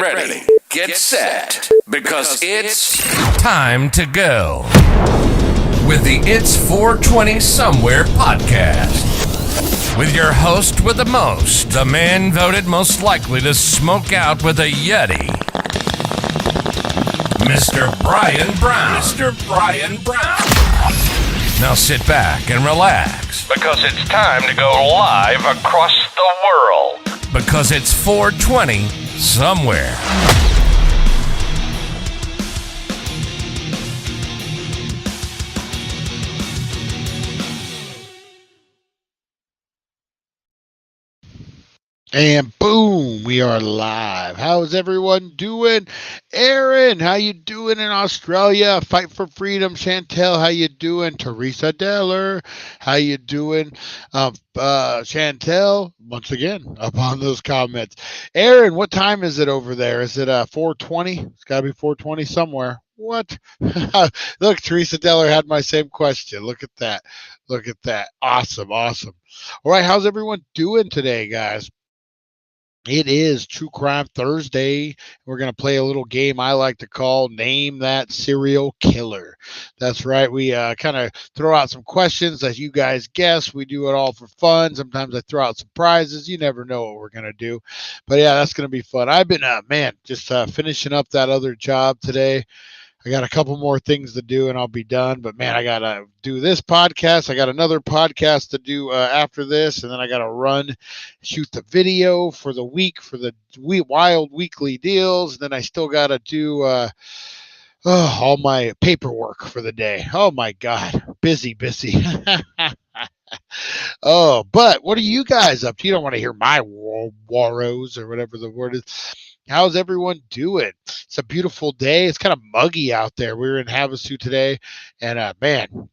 ready, get set, because it's time to go with the It's 420 Somewhere podcast. With your host with the most, the man voted most likely to smoke out with a Yeti, Mr. Brian Brown. Mr. Brian Brown. Now sit back and relax, because it's time to go live across the world. Because it's 420 Somewhere. And boom, we are live. How's everyone doing? Aaron, how you doing in Australia? Fight for Freedom. Chantel, how you doing? Teresa Deller, how you doing? Chantel, once again, up on those comments. Aaron, what time is it over there? Is it 4:20? It's got to be 4:20 somewhere. What? Look, Teresa Deller had my same question. Look at that. Look at that. Awesome. All right, how's everyone doing today, guys? It is True Crime Thursday. We're going to play a little game I like to call Name That Serial Killer. That's right. We kind of throw out some questions that you guys guess. We do it all for fun. Sometimes I throw out some prizes. You never know what we're going to do. But yeah, that's going to be fun. I've been, just finishing up that other job today. I got a couple more things to do and I'll be done. But man, I got to do this podcast. I got another podcast to do after this. And then I got to shoot the video for the week for the wild weekly deals. And then I still got to do all my paperwork for the day. Oh my God. Busy. Oh, but what are you guys up to? You don't want to hear my woes or whatever the word is. How's everyone doing? It's a beautiful day. It's kind of muggy out there. We were in Havasu today, and man,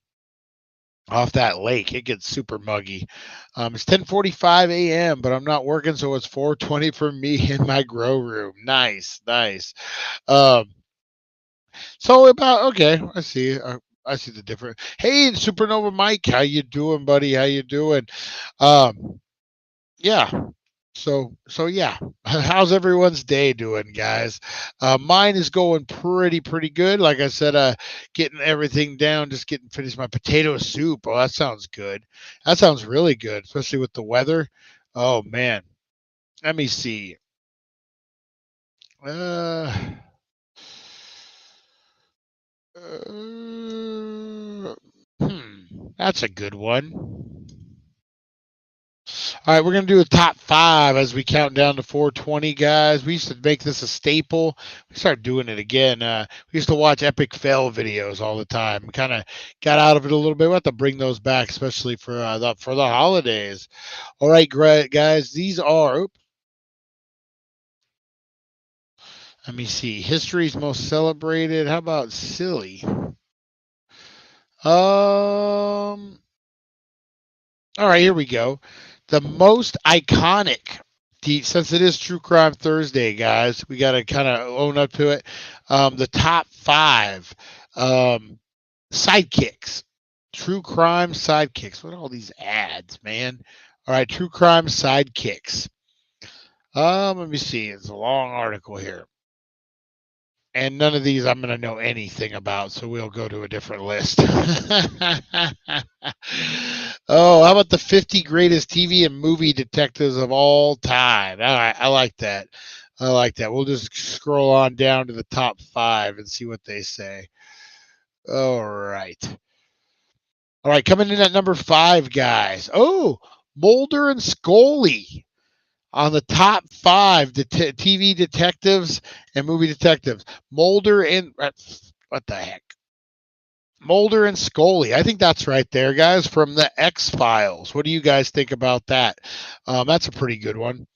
off that lake, it gets super muggy. It's 10:45 a.m., but I'm not working, so it's 4:20 for me in my grow room. Nice. So okay, I see the difference. Hey, Supernova Mike, how you doing, buddy? How you doing? Yeah. So yeah, how's everyone's day doing, guys? Mine is going pretty good. Like I said, getting everything down, just finished my potato soup. Oh, that sounds good. That sounds really good, especially with the weather. Oh man, let me see. That's a good one. All right, we're going to do a top 5 as we count down to 420, guys. We used to make this a staple. We started doing it again. We used to watch epic fail videos all the time. We kind of got out of it a little bit. We have to bring those back, especially for the holidays. All right, great, guys. These are. Let me see. History's most celebrated. How about silly? All right, here we go. The most iconic, since it is True Crime Thursday, guys, we got to kind of own up to it. The top 5 sidekicks, True Crime sidekicks. What are all these ads, man? All right, True Crime sidekicks. Let me see. It's a long article here. And none of these I'm going to know anything about, so we'll go to a different list. Oh, how about the 50 greatest TV and movie detectives of all time? All right, I like that. We'll just scroll on down to the top 5 and see what they say. All right, coming in at number 5, guys. Oh, Mulder and Scully. On the top 5 TV detectives and movie detectives. Mulder and what the heck? Mulder and Scully. I think that's right there, guys, from the X-Files. What do you guys think about that? That's a pretty good one.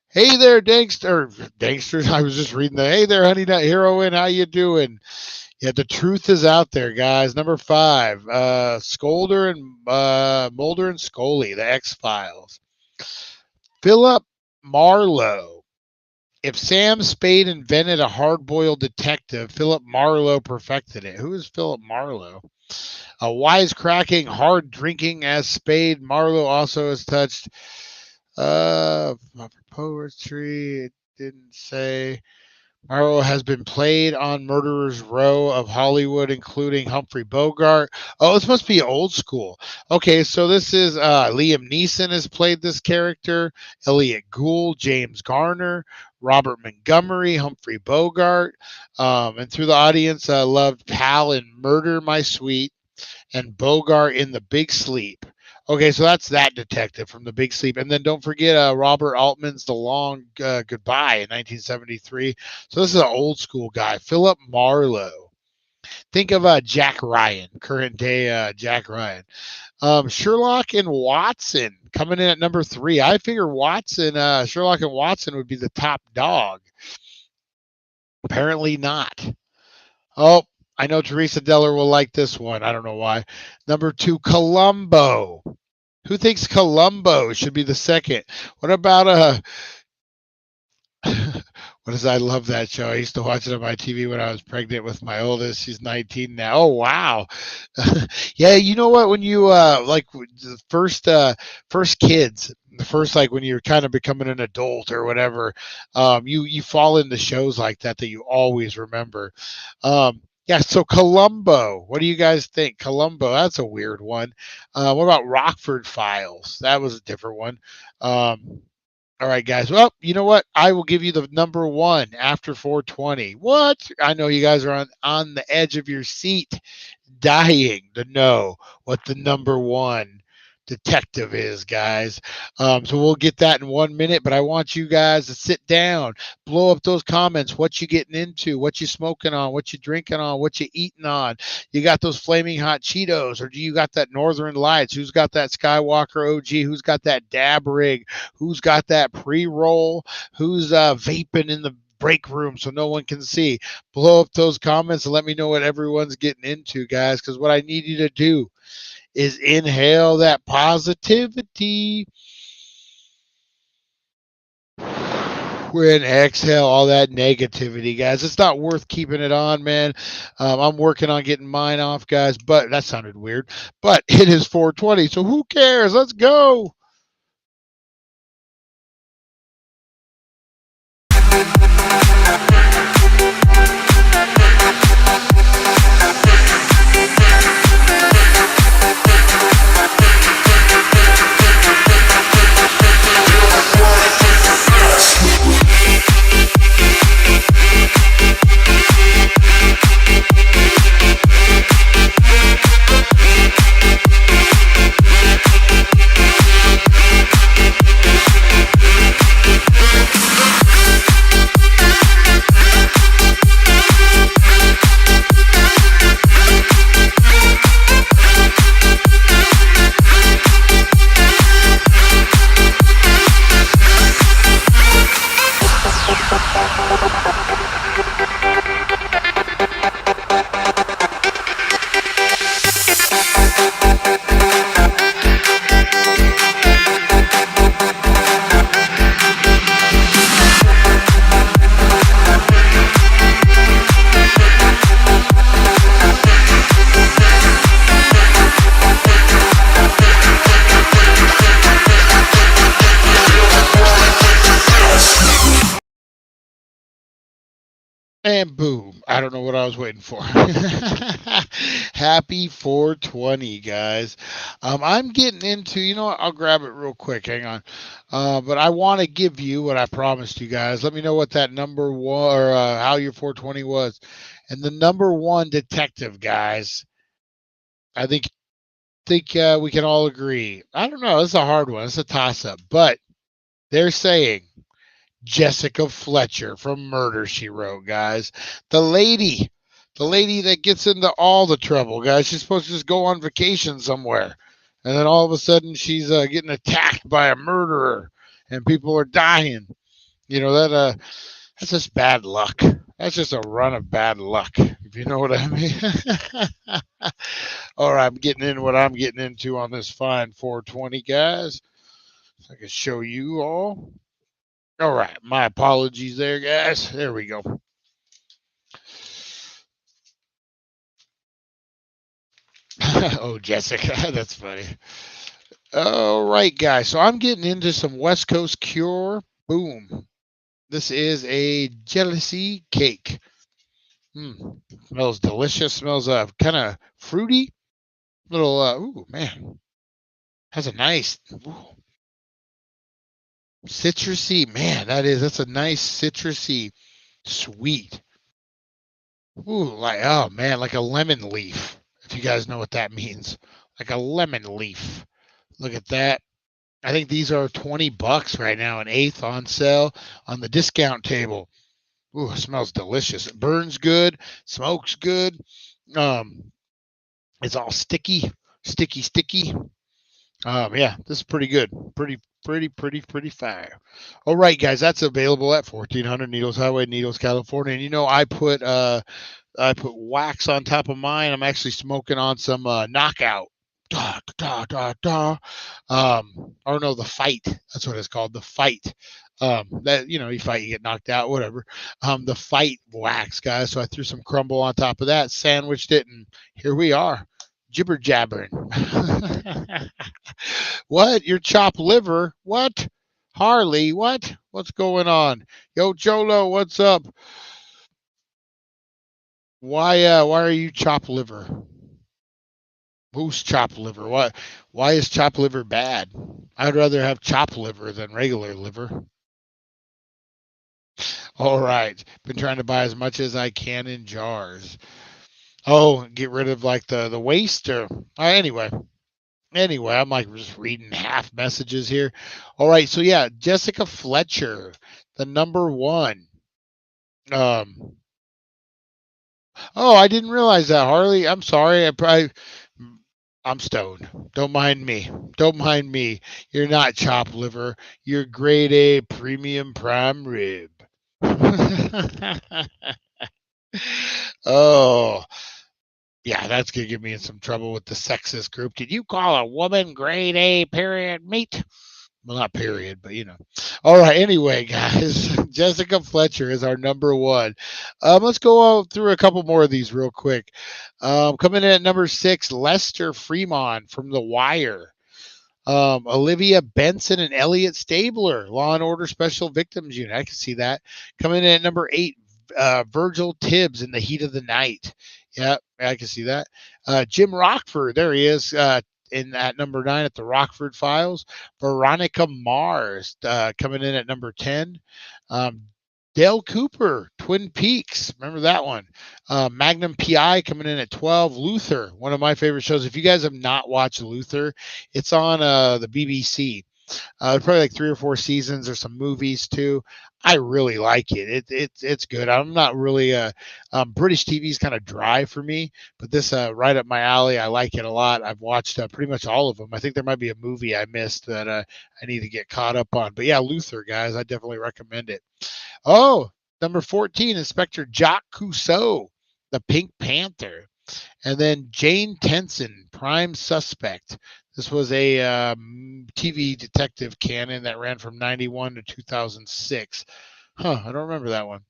Hey there, Danksters. I was just reading the, hey there, Honey Nut Heroine. How you doing? Yeah, the truth is out there, guys. Number 5, Mulder and Scully, the X-Files. Philip Marlowe. If Sam Spade invented a hard-boiled detective, Philip Marlowe perfected it. Who is Philip Marlowe? A wisecracking, hard-drinking as Spade, Marlowe also has touched poetry, didn't say. Marlowe has been played on Murderers Row of Hollywood, including Humphrey Bogart. Oh, this must be old school. Okay, so this is Liam Neeson has played this character, Elliot Gould, James Garner, Robert Montgomery, Humphrey Bogart, and through the audience, loved Pal in Murder, My Sweet, and Bogart in The Big Sleep. Okay, so that's that detective from The Big Sleep. And then don't forget Robert Altman's The Long Goodbye in 1973. So this is an old school guy. Philip Marlowe. Think of Jack Ryan, current day Jack Ryan. Sherlock and Watson coming in at number 3. I figure Watson, Sherlock and Watson would be the top dog. Apparently not. Oh, I know Teresa Deller will like this one. I don't know why. Number 2, Columbo. Who thinks Columbo should be the second? What about what is I love that show. I used to watch it on my TV when I was pregnant with my oldest. She's 19 now. Oh wow. Yeah, you know what? When you like the first kids, the first like when you're kind of becoming an adult or whatever, you fall into shows like that you always remember. Yeah, so Columbo. What do you guys think? Columbo, that's a weird one. What about Rockford Files? That was a different one. All right, guys. Well, you know what? I will give you the number 1 after 420. What? I know you guys are on the edge of your seat, dying to know what the number 1 detective is, guys. So we'll get that in 1 minute, but I want you guys to sit down, blow up those comments. What you getting into? What you smoking on? What you drinking on? What you eating on? You got those flaming hot Cheetos, or do you got that Northern Lights? Who's got that Skywalker OG? Who's got that dab rig? Who's got that pre-roll? Who's vaping in the break room so no one can see? Blow up those comments and let me know what everyone's getting into, guys, because what I need you to do is inhale that positivity and exhale all that negativity, guys. It's not worth keeping it on, man. I'm working on getting mine off, guys, but that sounded weird. But it is 420, so who cares? Let's go. And boom. I don't know what I was waiting for. Happy 420, guys. I'm getting into, you know what? I'll grab it real quick. Hang on. But I want to give you what I promised you guys. Let me know what that number was, or how your 420 was. And the number 1 detective, guys, I think we can all agree. I don't know. It's a hard one. It's a toss-up. But they're saying Jessica Fletcher from Murder, She Wrote, guys. The lady that gets into all the trouble, guys. She's supposed to just go on vacation somewhere. And then all of a sudden she's getting attacked by a murderer and people are dying. You know, that's just bad luck. That's just a run of bad luck, if you know what I mean. All right, I'm getting in what I'm getting into on this fine 420, guys. So I can show you all. All right, my apologies there, guys. There we go. Oh, Jessica, that's funny. All right, guys. So I'm getting into some West Coast Cure. Boom. This is a jealousy cake. Smells delicious. Smells kind of fruity. Little ooh man, has a nice citrusy. Man, that's a nice citrusy sweet. Ooh, like oh man, like a lemon leaf. If you guys know what that means, like a lemon leaf. Look at that. I think these are $20 right now, an eighth on sale on the discount table. Ooh, it smells delicious. It burns good, smokes good. Um, it's all sticky, sticky. Yeah, this is pretty good. Pretty fire. All right, guys, that's available at 1400 Needles Highway, Needles, California. And I put wax on top of mine. I'm actually smoking on some Knockout. Da, da, da, da. Or no, the Fight. That's what it's called. The Fight. That you fight, you get knocked out, whatever. The Fight wax, guys. So I threw some crumble on top of that, sandwiched it, and here we are, jibber jabbering. What? Your chopped liver? What? Harley? What? What's going on? Yo, Cholo, what's up? Why are you chopped liver? Who's chopped liver? Why is chopped liver bad? I'd rather have chopped liver than regular liver. All right. Been trying to buy as much as I can in jars. Oh, get rid of like the waste or anyway. Anyway, I'm like just reading half messages here. All right, so yeah, Jessica Fletcher, the number one. Um, oh, I didn't realize that, Harley. I'm sorry. I'm stoned. Don't mind me. Don't mind me. You're not chopped liver. You're grade A premium prime rib. Oh, yeah, that's gonna get me in some trouble with the sexist group. Did you call a woman grade A period meat? Well, not period, but. All right. Anyway, guys, Jessica Fletcher is our number one. Let's go through a couple more of these real quick. Coming in at number 6, Lester Fremont from The Wire. Olivia Benson and Elliot Stabler, Law and Order Special Victims Unit. I can see that. Coming in at number 8, Virgil Tibbs in The Heat of the Night. Yeah, I can see that. Jim Rockford, there he is. In at number 9 at the Rockford Files. Veronica Mars coming in at number 10. Dale Cooper, Twin Peaks. Remember that one. Magnum PI coming in at 12. Luther, one of my favorite shows. If you guys have not watched Luther, it's on the BBC. Probably like 3 or 4 seasons. There's some movies too. I really like it. It's good. I'm not really British TV is kind of dry for me, but this right up my alley. I like it a lot. I've watched pretty much all of them. I think there might be a movie I missed that I need to get caught up on. But yeah, Luther, guys, I definitely recommend it. Oh, number 14, Inspector Jacques Cousteau, the Pink Panther. And then Jane Tenson, Prime Suspect. This was a TV detective canon that ran from 91 to 2006. I don't remember that one.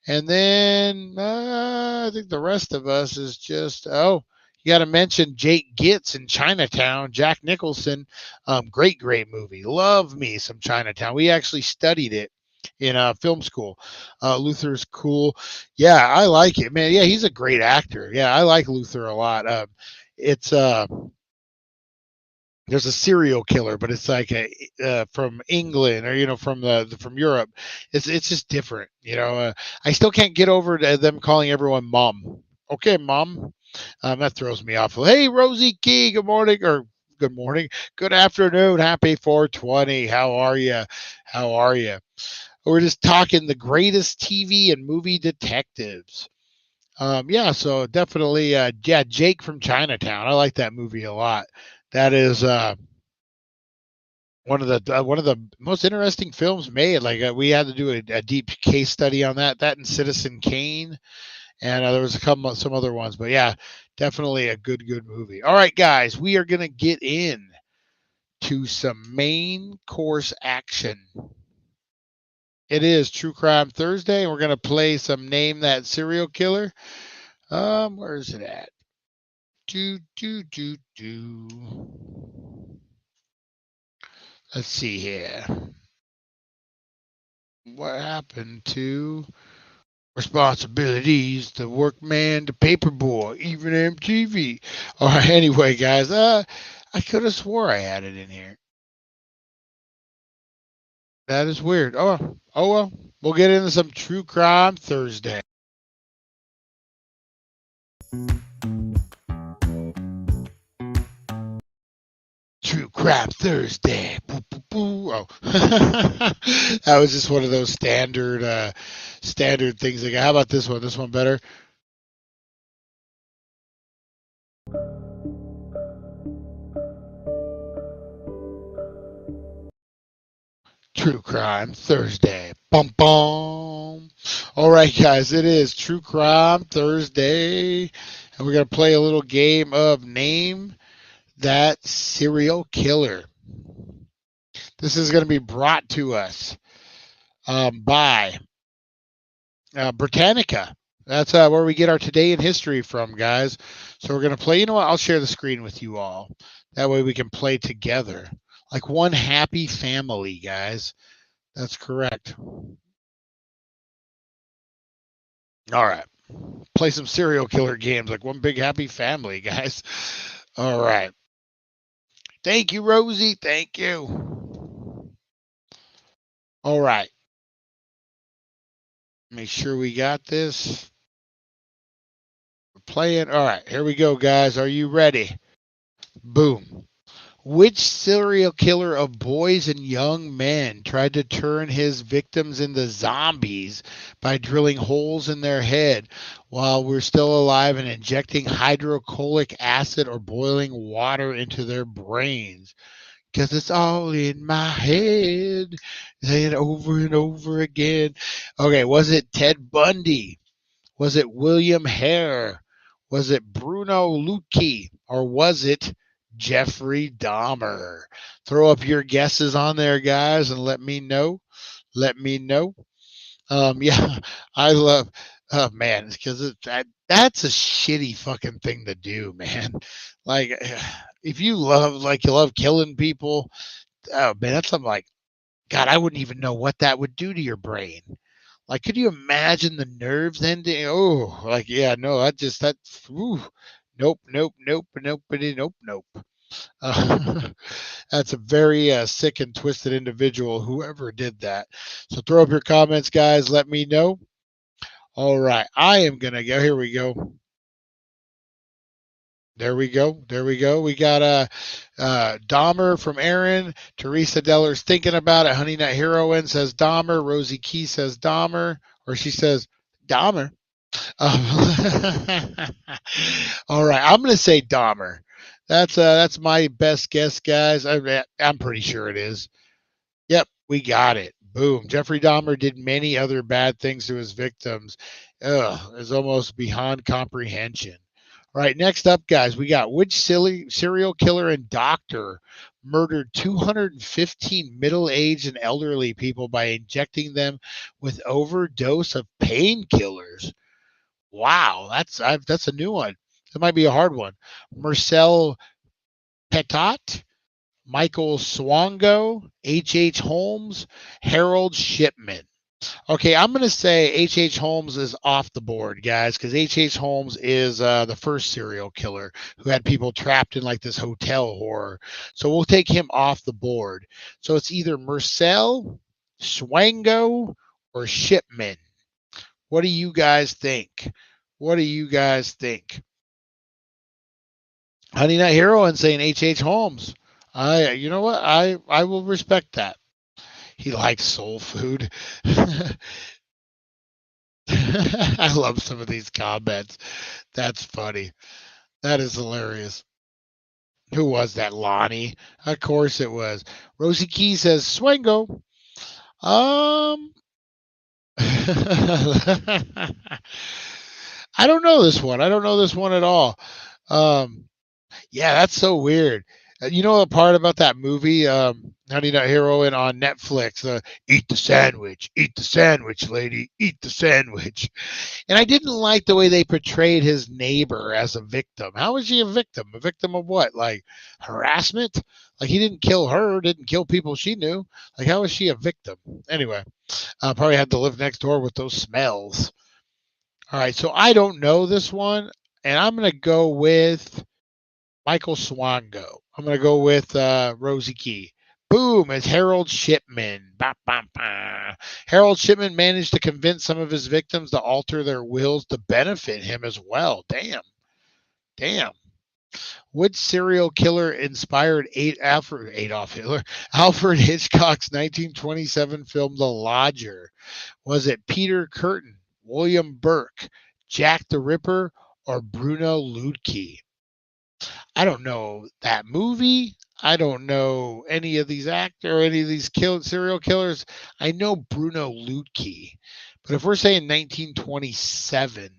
And then I think the rest of us is just, you got to mention Jake Gitz in Chinatown, Jack Nicholson. Great movie. Love me some Chinatown. We actually studied it in film school. Luther's cool. Yeah, I like it, man. Yeah, he's a great actor. Yeah, I like Luther a lot. It's there's a serial killer, but it's like from England or from Europe. It's just different. I still can't get over them calling everyone mom. Okay, mom. That throws me off. Hey, Rosie Key. Good morning or good morning. Good afternoon. Happy 420. How are you? How are you? We're just talking the greatest TV and movie detectives. Yeah, so definitely, Jake from Chinatown. I like that movie a lot. That is one of the most interesting films made. Like we had to do a deep case study on that. That and Citizen Kane, and there was some other ones. But yeah, definitely a good movie. All right, guys, we are gonna get in to some main course action. It is True Crime Thursday, and we're gonna play some Name That Serial Killer. Where is it at? Let's see here. What happened to responsibilities, the workman, the paperboy, even MTV? All right, anyway, guys, I could have swore I had it in here. That is weird. Oh well. We'll get into some True Crime Thursday. True Crime Thursday. Boo, boo, boo. Oh, that was just one of those standard things. Like, how about this one? This one better. True Crime Thursday. Bum bum. All right, guys, it is True Crime Thursday, and we're gonna play a little game of Name That Serial Killer. This is gonna be brought to us by Britannica. That's where we get our Today in History from, guys. So we're gonna play. You know what? I'll share the screen with you all. That way we can play together, like one happy family, guys. That's correct. All right. Play some serial killer games like one big happy family, guys. All right. Thank you, Rosie. Thank you. All right. Make sure we got this. We're playing. All right. Here we go, guys. Are you ready? Boom. Which serial killer of boys and young men tried to turn his victims into zombies by drilling holes in their head while we're still alive and injecting hydrochloric acid or boiling water into their brains? Because it's all in my head. Say it over and over again. Okay, was it Ted Bundy? Was it William Hare? Was it Bruno Lucchi? Or was it Jeffrey Dahmer? Throw up your guesses on there, guys, and let me know. Let me know. Yeah, I love. Oh man, because that's a shitty fucking thing to do, man. Like, if you love killing people, oh man, that's something like God. I wouldn't even know what that would do to your brain. Like, could you imagine the nerves ending? Oh, like yeah, no, ooh, nope, nope, nope, nope, nope, nope. That's a very sick and twisted individual, whoever did that. So throw up your comments, guys. Let me know. All right. I am going to go. Here we go. There we go. There we go. We got Dahmer from Aaron. Teresa Deller's thinking about it. Honey Nut Heroine says Dahmer. Rosie Key says Dahmer. Or she says Dahmer. All right. I'm going to say Dahmer. That's my best guess, guys. I'm pretty sure it is. Yep, we got it. Boom. Jeffrey Dahmer did many other bad things to his victims. Ugh, it's almost beyond comprehension. All right, next up, guys, we got which serial killer and doctor murdered 215 middle-aged and elderly people by injecting them with overdose of painkillers? Wow, that's a new one. That might be a hard one. Marcel Petot, Michael Swango, H.H. Holmes, Harold Shipman. Okay, I'm going to say H.H. Holmes is off the board, guys, because H.H. Holmes is the first serial killer who had people trapped in like this hotel horror. So we'll take him off the board. So it's either Marcel, Swango, or Shipman. What do you guys think? What do you guys think? Honey Nut Heroine saying H.H. Holmes. You know what? I will respect that. He likes soul food. I love some of these comments. That's funny. That is hilarious. Who was that? Lonnie? Of course it was. Rosie Key says Swango. I don't know this one. I don't know this one at all. Yeah, that's so weird. You know the part about that movie, Honey Nut Heroine on Netflix? Eat the sandwich, lady, eat the sandwich. And I didn't like the way they portrayed his neighbor as a victim. How was she a victim? A victim of what? Like harassment? Like he didn't kill her, didn't kill people she knew. Like how was she a victim? Anyway, probably had to live next door with those smells. All right, so I don't know this one, and I'm gonna go with Michael Swango. I'm going to go with Rosie Key. Boom, it's Harold Shipman. Bah, bah, bah. Harold Shipman managed to convince some of his victims to alter their wills to benefit him as well. Damn. Which serial killer inspired Alfred Hitchcock's 1927 film The Lodger? Was it Peter Curtin, William Burke, Jack the Ripper, or Bruno Ludke? I don't know that movie. I don't know any of these any of these serial killers. I know Bruno Ludke, but if we're saying 1927,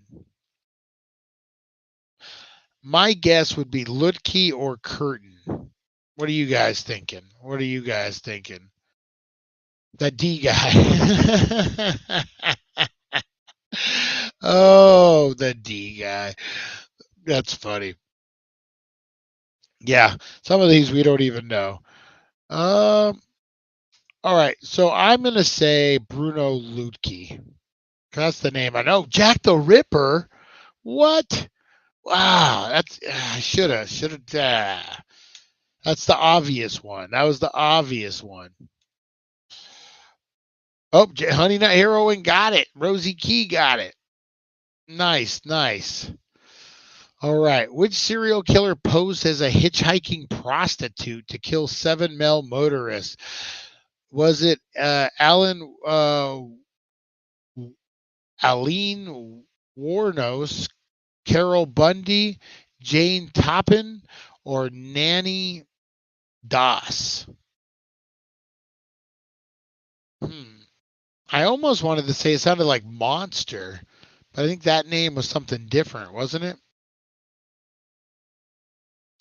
my guess would be Ludke or Curtin. What are you guys thinking? That D guy. Oh, the D guy. That's funny. Yeah, some of these we don't even know. All right, so I'm gonna say Bruno Ludke. That's the name I know. Jack the Ripper. What? Wow, that's I should have. That's the obvious one. That was the obvious one. Oh, Honey Nut Heroine got it. Rosie Key got it. Nice. All right. Which serial killer posed as a hitchhiking prostitute to kill 7 male motorists? Was it Aline Wuornos, Carol Bundy, Jane Toppin, or Nanny Doss? I almost wanted to say it sounded like Monster, but I think that name was something different, wasn't it?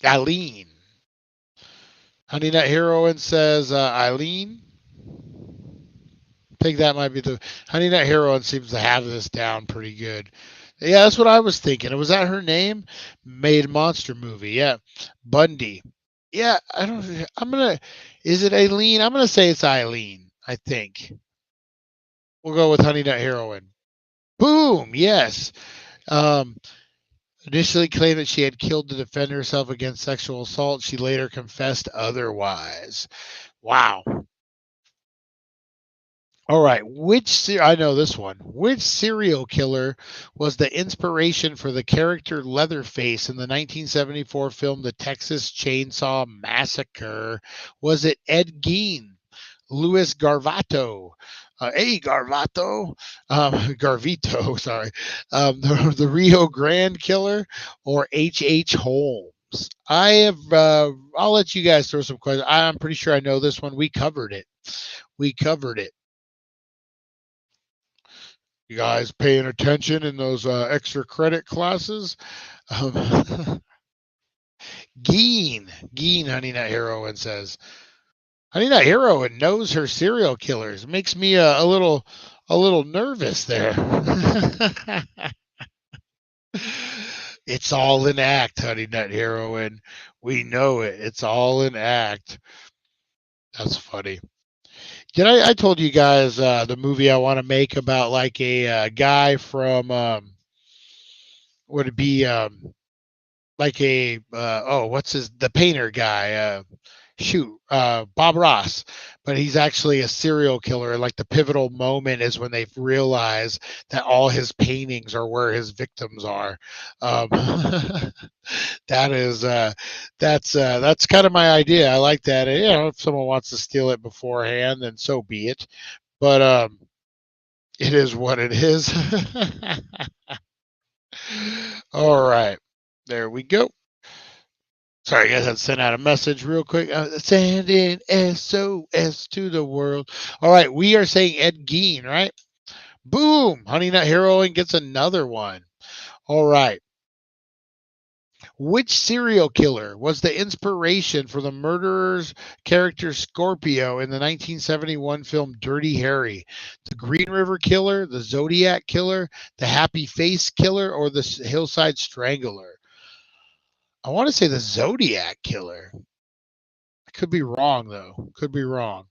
Eileen. Honey Nut Heroine says Eileen. I think that might be the Honey Nut Heroine seems to have this down pretty good. Yeah, that's what I was thinking. Was that her name? Made monster movie. Yeah. Bundy. Yeah, is it Eileen? I'm gonna say it's Eileen, I think. We'll go with Honey Nut Heroine. Boom, yes. Initially claimed that she had killed to defend herself against sexual assault. She later confessed otherwise. Wow. All right, I know this one. Which serial killer was the inspiration for the character Leatherface in the 1974 film The Texas Chainsaw Massacre? Was it Ed Gein, Louis Garvato, Garvito, sorry, the Rio Grande Killer, or H.H. Holmes? I'll let you guys throw some questions. I'm pretty sure I know this one. We covered it. You guys paying attention in those extra credit classes? Gein, Honey Nut Heroine says. Honey Nut Heroine knows her serial killers. Makes me a little nervous there. It's all an act, Honey Nut Heroine. We know it. It's all an act. That's funny. I told you guys the movie I want to make about like a guy from would it be like the painter guy Bob Ross, but he's actually a serial killer. Like the pivotal moment is when they realize that all his paintings are where his victims are. That's kind of my idea. I like that. If someone wants to steal it beforehand, then so be it. But it is what it is. All right, there we go. Sorry, guys, I sent out a message real quick. Sending SOS to the world. All right, we are saying Ed Gein, right? Boom! Honey Nut Heroine gets another one. All right. Which serial killer was the inspiration for the murderer's character Scorpio in the 1971 film Dirty Harry? The Green River Killer, the Zodiac Killer, the Happy Face Killer, or the Hillside Strangler? I want to say the Zodiac Killer. I could be wrong, though. Could be wrong.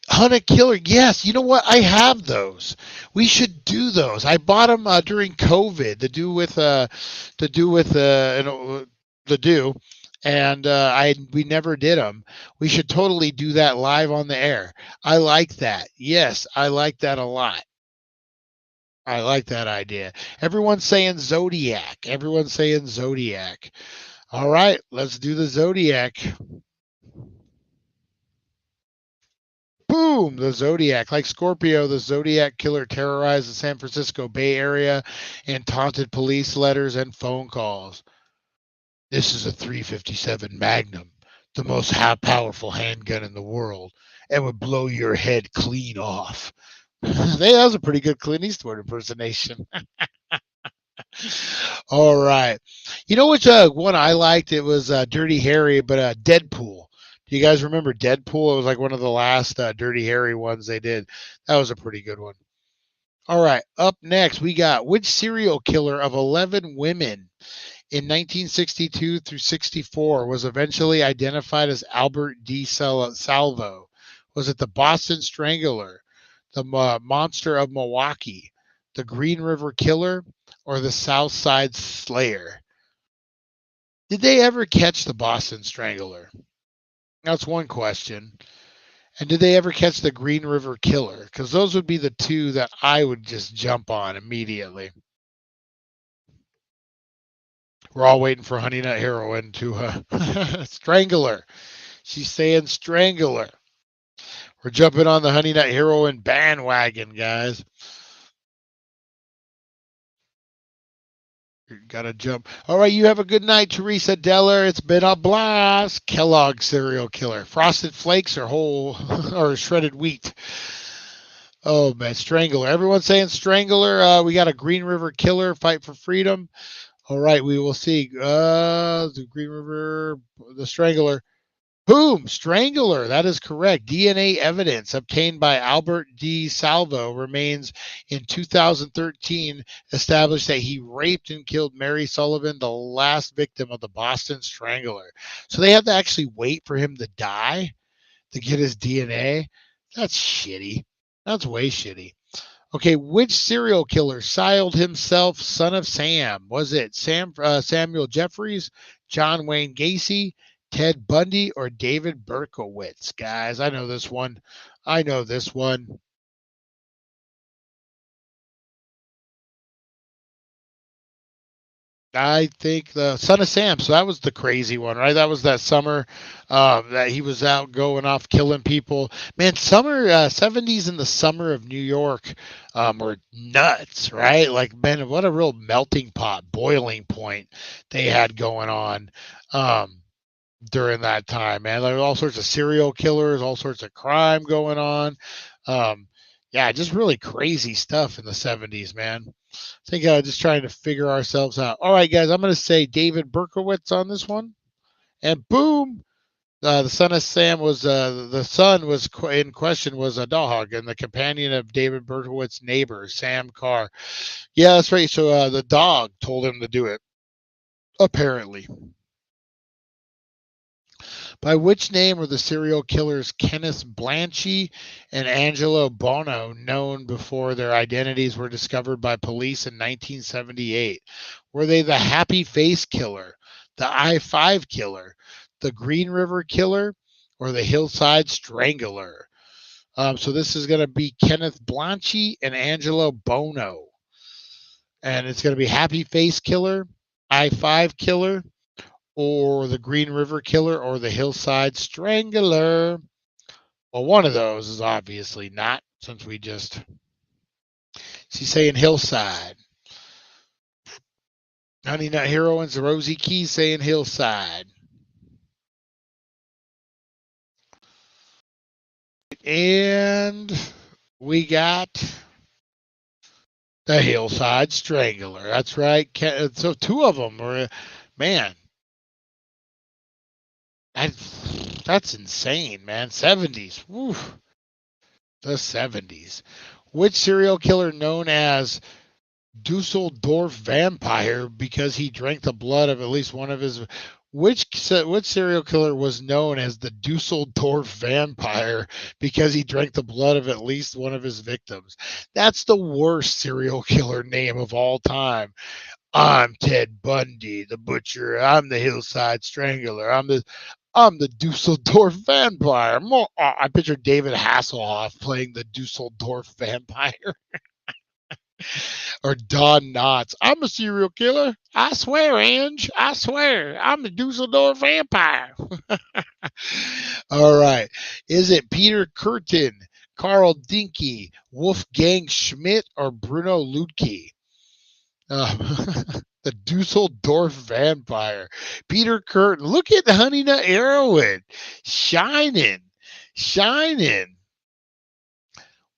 Hunt a Killer. Yes, you know what? I have those. We should do those. I bought them during COVID to do with and we never did them. We should totally do that live on the air. I like that. Yes, I like that a lot. I like that idea. Everyone's saying Zodiac. Everyone's saying Zodiac. All right, let's do the Zodiac. Boom! The Zodiac. Like Scorpio, the Zodiac Killer terrorized the San Francisco Bay Area and taunted police letters and phone calls. This is a .357 Magnum, the most powerful handgun in the world, and would blow your head clean off. That was a pretty good Clint Eastwood impersonation. All right. You know which one I liked? It was Dirty Harry, but Deadpool. Do you guys remember Deadpool? It was like one of the last Dirty Harry ones they did. That was a pretty good one. All right. Up next, we got which serial killer of 11 women in 1962 through 64 was eventually identified as Albert D. Salvo? Was it the Boston Strangler, the Monster of Milwaukee, the Green River Killer, or the South Side Slayer? Did they ever catch the Boston Strangler? That's one question. And did they ever catch the Green River Killer? Because those would be the two that I would just jump on immediately. We're all waiting for Honey Nut Heroine to Strangler. She's saying Strangler. We're jumping on the Honey Nut Heroine bandwagon, guys. You gotta jump. All right, you have a good night, Teresa Deller. It's been a blast. Kellogg serial killer. Frosted Flakes or whole or shredded wheat? Oh man, Strangler. Everyone's saying Strangler. We got a Green River Killer. Fight for freedom. All right, we will see. The Green River, the Strangler. Boom! Strangler. That is correct. DNA evidence obtained by Albert D. Salvo remains in 2013 established that he raped and killed Mary Sullivan, the last victim of the Boston Strangler. So they had to actually wait for him to die to get his DNA. That's shitty. That's way shitty. Okay, which serial killer styled himself Son of Sam? Was it Samuel Jeffries, John Wayne Gacy, Ted Bundy, or David Berkowitz? Guys, I know this one. I know this one. I think the Son of Sam. So that was the crazy one, right? That was that summer that he was out going off killing people. Man, summer 70s in the summer of New York were nuts, right? Like, man, what a real melting pot, boiling point they had going on during that time, man. There were all sorts of serial killers, all sorts of crime going on. Yeah, just really crazy stuff in the 70s, man. I think just trying to figure ourselves out. All right, guys, I'm going to say David Berkowitz on this one. And boom, the Son of Sam was the son was in question was a dog and the companion of David Berkowitz's neighbor, Sam Carr. Yeah, that's right. So the dog told him to do it, apparently. By which name were the serial killers Kenneth Blanchie and Angelo Bono known before their identities were discovered by police in 1978? Were they the Happy Face Killer, the I-5 Killer, the Green River Killer, or the Hillside Strangler? So this is going to be Kenneth Blanchie and Angelo Bono. And it's going to be Happy Face Killer, I-5 Killer, or the Green River Killer, or the Hillside Strangler. Well, one of those is obviously not, since we just... She's saying Hillside. Honey Nut Heroines, Rosie Keys saying Hillside. And we got The Hillside Strangler. That's right. So two of them were, man. That's insane, man. 70s. Woo. The 70s. Which serial killer known as Dusseldorf Vampire because he drank the blood of at least one of his. Which serial killer was known as the Dusseldorf Vampire because he drank the blood of at least one of his victims? That's the worst serial killer name of all time. I'm Ted Bundy, the butcher. I'm the Hillside Strangler. I'm the Dusseldorf Vampire. I picture David Hasselhoff playing the Dusseldorf Vampire. Or Don Knotts. I'm a serial killer. I swear, Ange. I swear. I'm the Dusseldorf Vampire. All right. Is it Peter Kürten, Carl Dinky, Wolfgang Schmidt, or Bruno Ludke? The Dusseldorf Vampire. Peter Kürten. Look at the Honey Nut Heroin. Shining.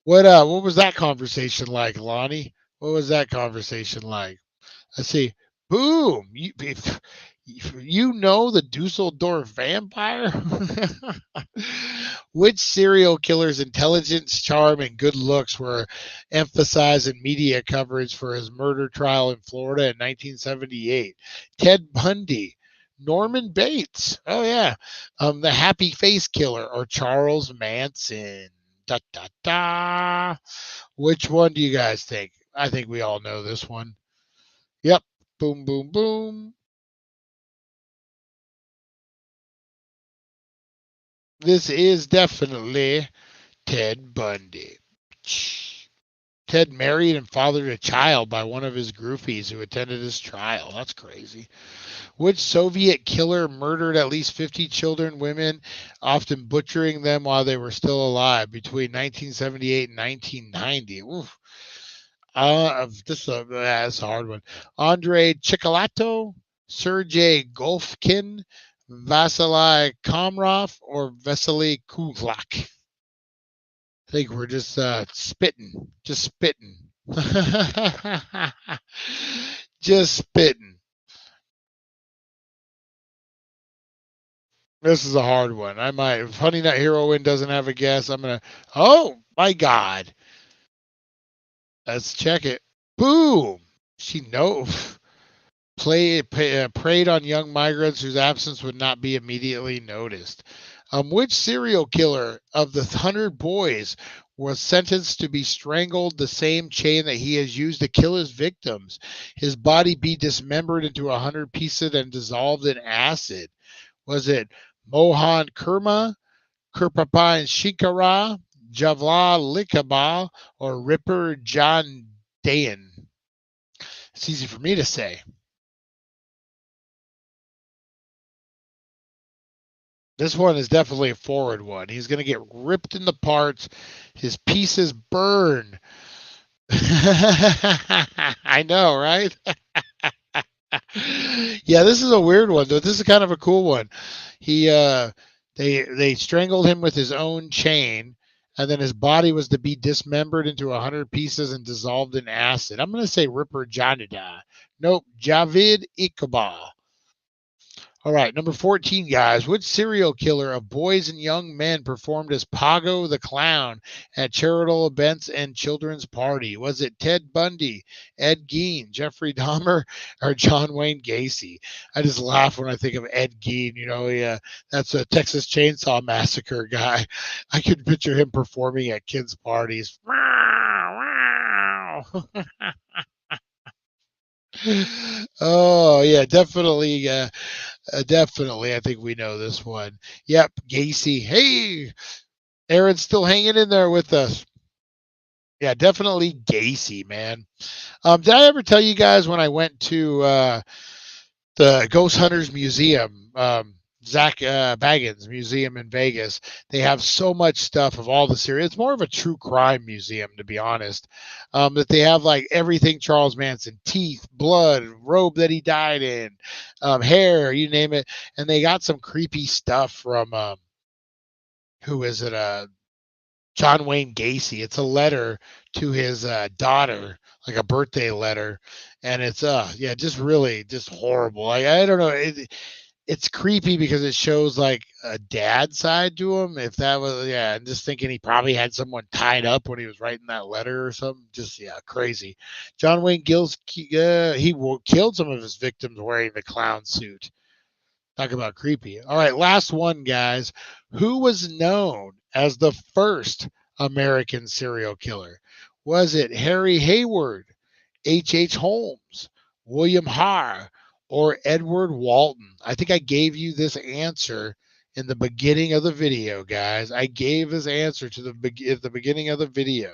What was that conversation like, Lonnie? What was that conversation like? Let's see. Boom. You know the Dusseldorf Vampire? Which serial killer's intelligence, charm, and good looks were emphasized in media coverage for his murder trial in Florida in 1978? Ted Bundy, Norman Bates, oh yeah, the Happy Face Killer, or Charles Manson. Da, da, da. Which one do you guys think? I think we all know this one. Yep. Boom, boom, boom. This is definitely Ted Bundy. Ted married and fathered a child by one of his groupies who attended his trial. That's crazy. Which Soviet killer murdered at least 50 children, women, often butchering them while they were still alive between 1978 and 1990? Oof. That's a hard one. Andrei Chikalato, Sergei Golfkin, Vasily Komrov, or Vasily Kulak? I think we're just spitting. Just spitting. Just spitting. This is a hard one. I might. If Honey Nut Heroine doesn't have a guess, I'm going to. Oh, my God. Let's check it. Boom. She knows. Preyed on young migrants whose absence would not be immediately noticed. Which serial killer of the 100 boys was sentenced to be strangled the same chain that he has used to kill his victims? His body be dismembered into 100 pieces and dissolved in acid. Was it Mohan Kurma, Kirpapan Shikara, Javla Likaba, or Ripper John Dayan? It's easy for me to say. This one is definitely a forward one. He's going to get ripped into parts, his pieces burn. I know, right? Yeah, this is a weird one, though. This is kind of a cool one. They strangled him with his own chain, and then his body was to be dismembered into 100 pieces and dissolved in acid. I'm going to say Ripper Janida. Nope, Javid Iqbal. All right, number 14, guys. Which serial killer of boys and young men performed as Pago the Clown at charitable events and children's party? Was it Ted Bundy, Ed Gein, Jeffrey Dahmer, or John Wayne Gacy? I just laugh when I think of Ed Gein. You know, that's a Texas Chainsaw Massacre guy. I could picture him performing at kids' parties. Wow, wow. Oh, yeah, definitely. Definitely, I think we know this one. Yep, Gacy. Hey, Aaron's still hanging in there with us. Yeah, definitely Gacy, man. Did I ever tell you guys when I went to the Ghost Hunters Museum, Zach Baggins Museum in Vegas? They have so much stuff of all the series. It's more of a true crime museum, to be honest. That they have like everything Charles Manson: teeth, blood, robe that he died in, hair, you name it. And they got some creepy stuff from who is it? John Wayne Gacy. It's a letter to his daughter, like a birthday letter, and it's yeah, just really just horrible. Like I don't know, it's creepy because it shows like a dad side to him. If that was, yeah, I'm just thinking he probably had someone tied up when he was writing that letter or something. Just, yeah, crazy. John Wayne Gills, killed some of his victims wearing the clown suit. Talk about creepy. All right, last one, guys. Who was known as the first American serial killer? Was it Harry Hayward, H.H. Holmes, William Harr, or Edward Walton? I think I gave you this answer in the beginning of the video, guys. I gave this answer to at the beginning of the video.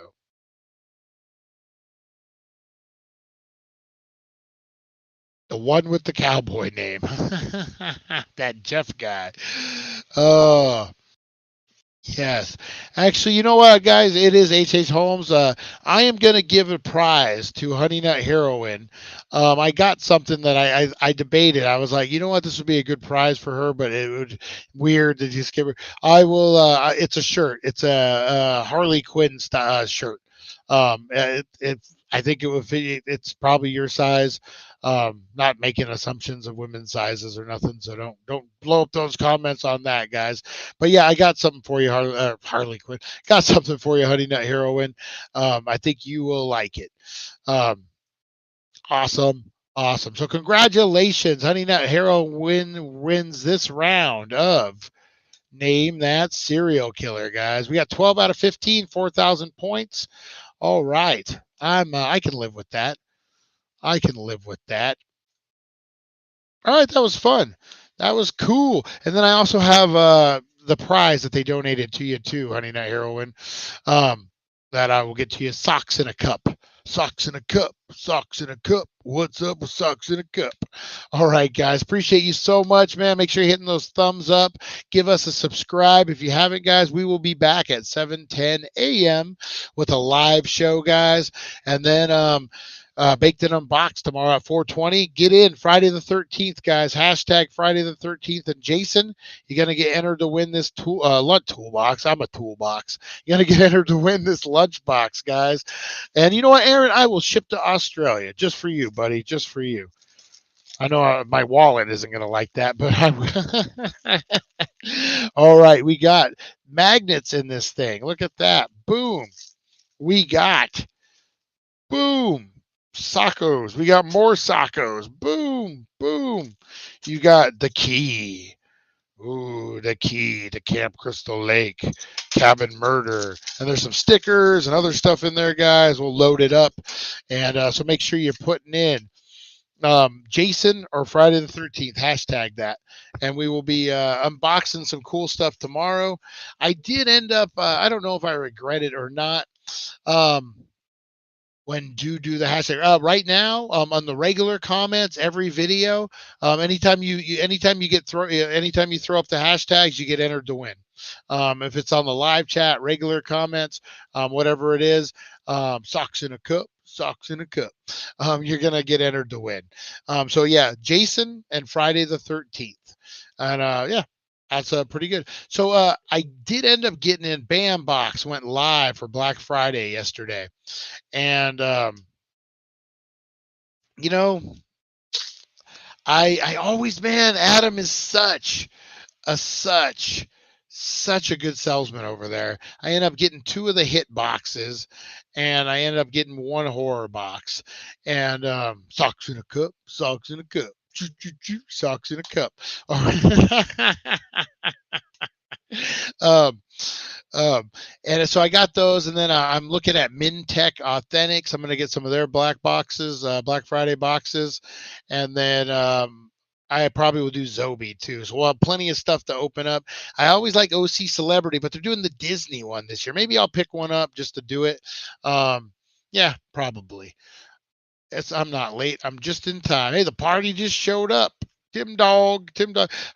The one with the cowboy name. That Jeff guy. Oh, yes. Actually, you know what, guys? It is H.H. Holmes. I am going to give a prize to Honey Nut Heroine. I got something that I debated. I was like, you know what? This would be a good prize for her, but it would weird to just give her. I will. It's a shirt. It's a Harley Quinn shirt. I think it would fit. It's probably your size. Not making assumptions of women's sizes or nothing, so don't blow up those comments on that, guys. But yeah, I got something for you, Harley Quinn. Got something for you, Honey Nut Heroine. I think you will like it. Awesome. So congratulations, Honey Nut Heroine wins this round of Name That Serial Killer, guys. We got 12 out of 15, 4,000 points. All right. I can live with that. I can live with that. All right, that was fun. That was cool. And then I also have the prize that they donated to you too, Honey Nut Heroine. That I will get to you. Socks in a cup. Socks in a cup. Socks in a cup. What's up with socks in a cup? All right, guys. Appreciate you so much, man. Make sure you're hitting those thumbs up. Give us a subscribe if you haven't, guys. We will be back at 7:10 a.m. with a live show, guys. And then Baked and Unboxed tomorrow at 4:20. Get in Friday the 13th, guys. Hashtag Friday the 13th. And Jason, you're going to get entered to win this lunch toolbox. I'm a toolbox. You're going to get entered to win this lunchbox, guys. And you know what, Aaron? I will ship to Australia just for you, buddy. Just for you. I know my wallet isn't going to like that, but I will. All right. We got magnets in this thing. Look at that. Boom. We got boom. Sockos. We got more Sockos. Boom, boom. You got the key. Ooh, the key to Camp Crystal Lake, Cabin Murder. And there's some stickers and other stuff in there, guys. We'll load it up. And so make sure you're putting in Jason or Friday the 13th. Hashtag that. And we will be unboxing some cool stuff tomorrow. I did end up, I don't know if I regret it or not. When do the hashtag right now on the regular comments every video, anytime you throw up the hashtags, you get entered to win. If it's on the live chat, regular comments, whatever it is, socks in a cup, you're gonna get entered to win. So yeah, Jason and Friday the 13th. And yeah, that's pretty good. So I did end up getting in Bam Box, went live for Black Friday yesterday. And, you know, I always, man, Adam is such a good salesman over there. I ended up getting 2 of the hit boxes, and I ended up getting 1 horror box. And socks in a cup, socks in a cup. Socks in a cup. And so I got those, and then I'm looking at Mintech Authentics. I'm going to get some of their Black Friday boxes, and then I probably will do Zobi too. So we'll have plenty of stuff to open up. I always like OC Celebrity, but they're doing the Disney one this year. Maybe I'll pick one up just to do it. Yeah, probably. I'm not late. I'm just in time. Hey, the party just showed up. Tim Dog.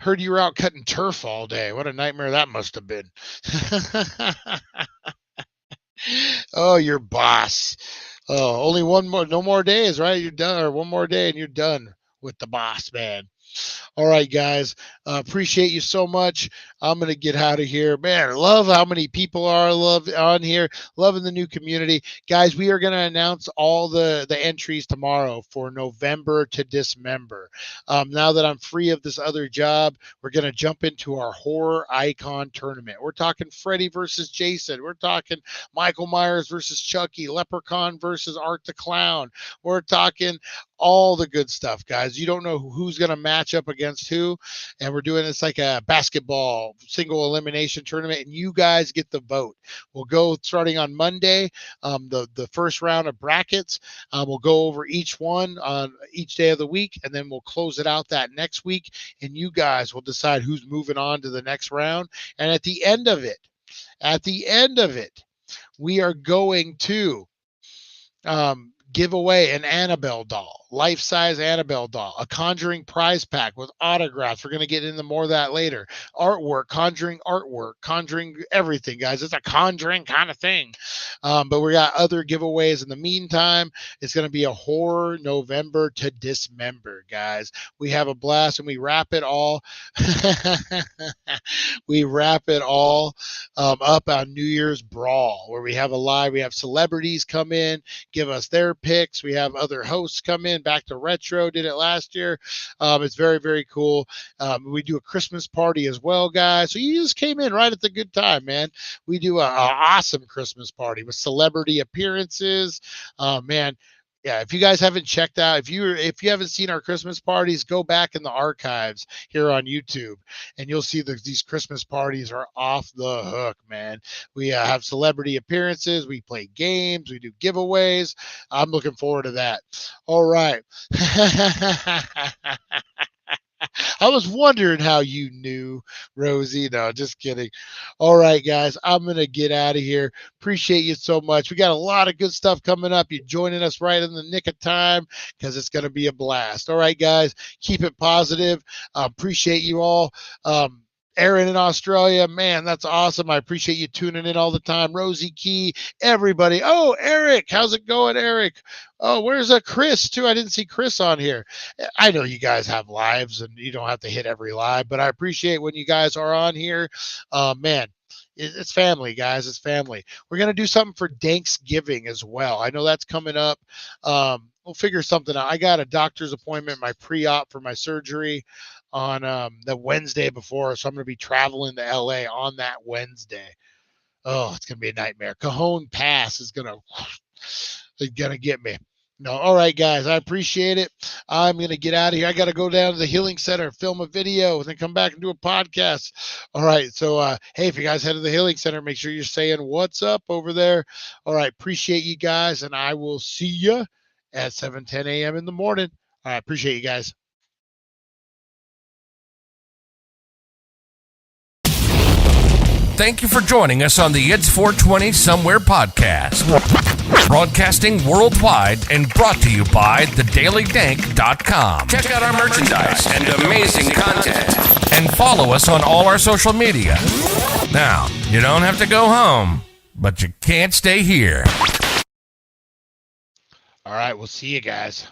Heard you were out cutting turf all day. What a nightmare that must have been. Oh, your boss. Oh, only no more days, right? You're done, or one more day and you're done with the boss, man. All right, guys. Appreciate you so much. I'm going to get out of here. Man, I love how many people are on here. Loving the new community. Guys, we are going to announce all the entries tomorrow for November to Dismember. Now that I'm free of this other job, we're going to jump into our horror icon tournament. We're talking Freddy versus Jason. We're talking Michael Myers versus Chucky, Leprechaun versus Art the Clown. We're talking all the good stuff, guys. You don't know who's going to match up against who, and we're doing this like a basketball single elimination tournament, and you guys get the vote. We'll go starting on Monday, the first round of brackets. We'll go over each one on each day of the week, and then we'll close it out that next week, and you guys will decide who's moving on to the next round. And at the end of it, we are going to give away an Annabelle doll, life-size Annabelle doll, a Conjuring prize pack with autographs. We're going to get into more of that later. Artwork, Conjuring everything, guys. It's a Conjuring kind of thing. But we got other giveaways in the meantime. It's going to be a horror November to Dismember, guys. We have a blast, and we wrap it all. Up on New Year's Brawl, where we have celebrities come in, give us their picks. We have other hosts come in. Back to Retro did it last year. It's very, very cool. We do a Christmas party as well, guys. So you just came in right at the good time, man. We do an awesome Christmas party with celebrity appearances. Man. Yeah, if you guys haven't checked out, if you haven't seen our Christmas parties, go back in the archives here on YouTube, and you'll see these Christmas parties are off the hook, man. We have celebrity appearances, we play games, we do giveaways. I'm looking forward to that. All right. I was wondering how you knew, Rosie. No, just kidding. All right, guys, I'm going to get out of here. Appreciate you so much. We got a lot of good stuff coming up. You're joining us right in the nick of time because it's going to be a blast. All right, guys, keep it positive. Appreciate you all. Aaron in Australia, man, that's awesome. I appreciate you tuning in all the time. Rosie Key, everybody. Oh, Eric, how's it going, Eric? Oh, where's Chris, too? I didn't see Chris on here. I know you guys have lives, and you don't have to hit every live, but I appreciate when you guys are on here. Man, it's family, guys. It's family. We're going to do something for Thanksgiving as well. I know that's coming up. We'll figure something out. I got a doctor's appointment, my pre-op for my surgery on the Wednesday before, so I'm going to be traveling to LA on that Wednesday. Oh, it's going to be a nightmare. Cajon Pass is going to get me. No, all right, guys, I appreciate it. I'm going to get out of here. I got to go down to the Healing Center, film a video, and then come back and do a podcast. All right, so, hey, if you guys head to the Healing Center, make sure you're saying what's up over there. All right, appreciate you guys, and I will see you at 7:10 a.m. in the morning. All right, appreciate you guys. Thank you for joining us on the It's 420 Somewhere podcast. Broadcasting worldwide and brought to you by thedailydank.com. Check out our merchandise and amazing content. And follow us on all our social media. Now, you don't have to go home, but you can't stay here. All right, we'll see you guys.